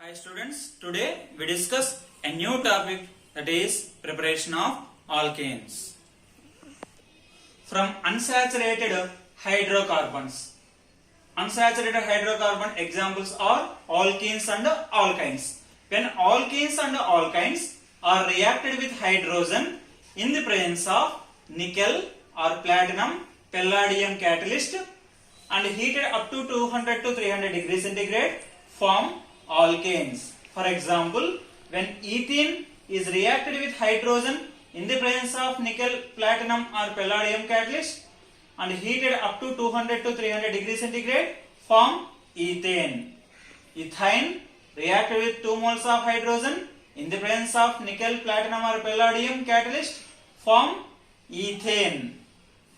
Hi students, today we discuss a new topic, that is preparation of alkanes from unsaturated hydrocarbons. Unsaturated hydrocarbon examples are alkenes and alkynes. When alkenes and alkynes are reacted with hydrogen in the presence of nickel or platinum palladium catalyst and heated up to 200 to 300 degrees centigrade, form alkanes. For example, when ethene is reacted with hydrogen in the presence of nickel, platinum or palladium catalyst and heated up to 200 to 300 degrees centigrade, form ethane. Ethane reacted with 2 moles of hydrogen in the presence of nickel, platinum or palladium catalyst, form ethane.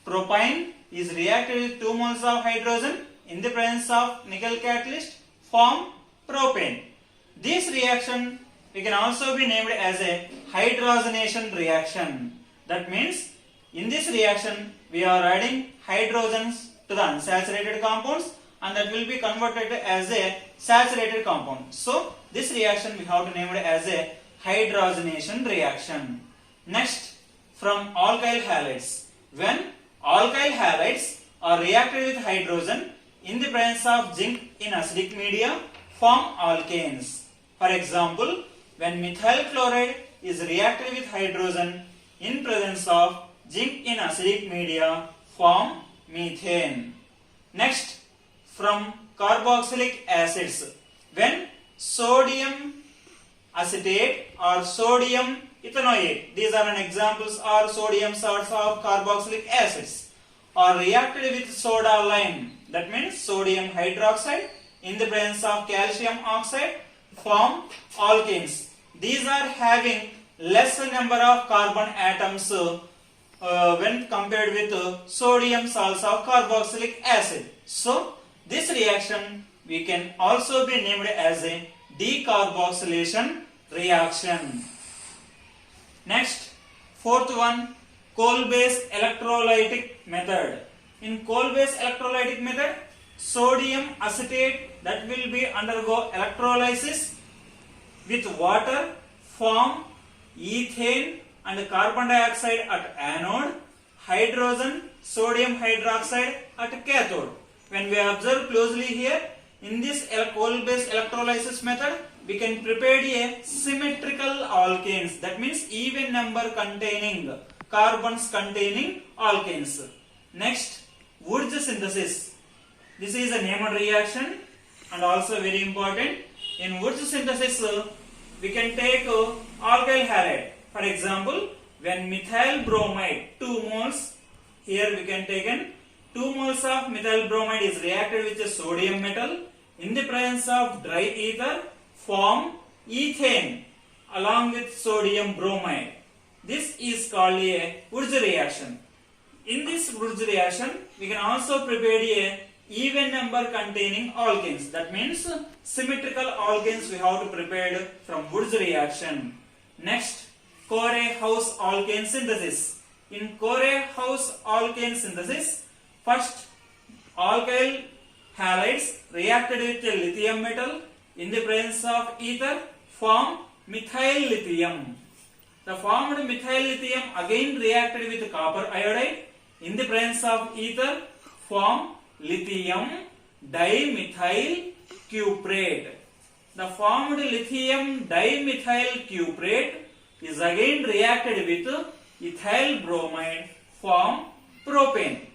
Propane is reacted with 2 moles of hydrogen in the presence of nickel catalyst, form propane. This reaction we can also be named as a hydrogenation reaction. That means in this reaction we are adding hydrogens to the unsaturated compounds and that will be converted as a saturated compound. So this reaction we have to name it as a hydrogenation reaction. Next, from alkyl halides. When alkyl halides are reacted with hydrogen in the presence of zinc in acidic media, form alkanes. For example, when methyl chloride is reacted with hydrogen in presence of zinc in acidic media, form methane. Next, from carboxylic acids. When sodium acetate or sodium ethanoate, these are an examples are sodium salts of carboxylic acids, are reacted with soda lime, that means sodium hydroxide in the presence of calcium oxide, form alkanes. These are having less number of carbon atoms when compared with sodium salts of carboxylic acid. So this reaction we can also be named as a decarboxylation reaction. Next, fourth one, coal-based electrolytic method. In coal-based electrolytic method, sodium acetate that will be undergo electrolysis with water, form ethane and carbon dioxide at anode, hydrogen, sodium hydroxide at cathode. When we observe closely here, in this coal-based electrolysis method, we can prepare a symmetrical alkanes, that means even number containing carbons containing alkanes. Next, Wurtz synthesis. This is a named reaction and also very important. In Wurtz synthesis, we can take alkyl halide. For example, when methyl bromide 2 moles, here we can take 2 moles of methyl bromide is reacted with a sodium metal in the presence of dry ether, form ethane along with sodium bromide. This is called a Wurtz reaction. In this Wurtz reaction, we can also prepare a even number containing alkanes. That means symmetrical alkanes we have to prepare from Wurtz reaction. Next, Core-House alkane synthesis. In Core-House alkane synthesis, first alkyl halides reacted with a lithium metal in the presence of ether, form methyl lithium. The formed methyl lithium again reacted with copper iodide in the presence of ether, form lithium dimethyl cuprate. The formed lithium dimethyl cuprate is again reacted with ethyl bromide, form propane.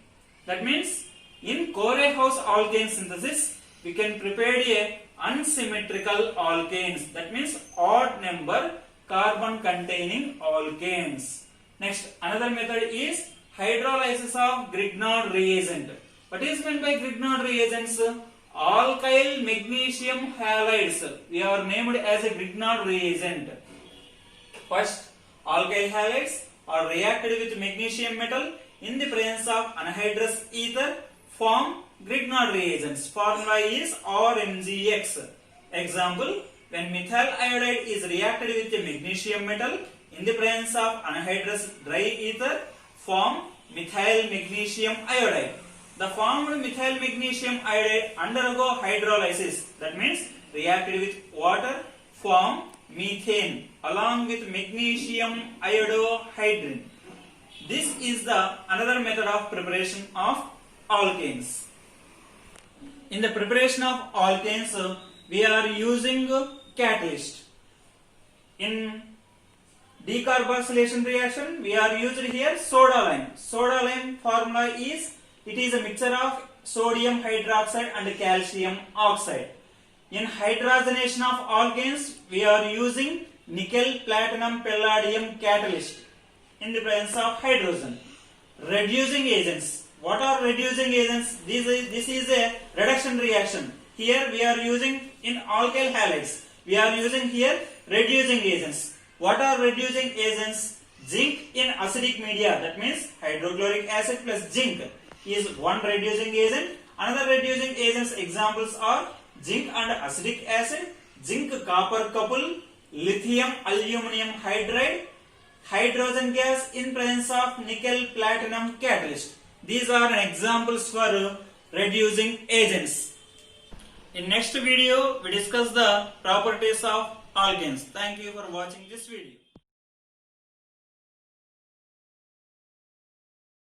That means in Core-House alkane synthesis, we can prepare a unsymmetrical alkanes, that means odd number carbon containing alkanes. Next, another method is hydrolysis of Grignard reagent. What is meant by Grignard reagents? Alkyl magnesium halides. We are named as a Grignard reagent. First, alkyl halides are reacted with magnesium metal in the presence of anhydrous ether, form Grignard reagents. Formula is RMgX. Example, when methyl iodide is reacted with a magnesium metal in the presence of anhydrous dry ether, form methyl magnesium iodide. The formed methyl magnesium iodide undergo hydrolysis. That means reacted with water, form methane along with magnesium iodohydrin. This is the another method of preparation of alkanes. In the preparation of alkanes, we are using catalyst. In decarboxylation reaction, we are used here soda lime. Soda lime formula is, it is a mixture of sodium hydroxide and calcium oxide. In hydrogenation of alkanes, we are using nickel platinum palladium catalyst in the presence of hydrogen. Reducing agents. What are reducing agents? This is a reduction reaction. Here we are using in alkyl halides. We are using here reducing agents. What are reducing agents? Zinc in acidic media. That means hydrochloric acid plus zinc is one reducing agent. Another reducing agents examples are zinc and acetic acid, zinc copper couple, lithium aluminum hydride, hydrogen gas in presence of nickel platinum catalyst. These are examples for reducing agents. In next video, we discuss the properties of alkanes. Thank you for watching this video.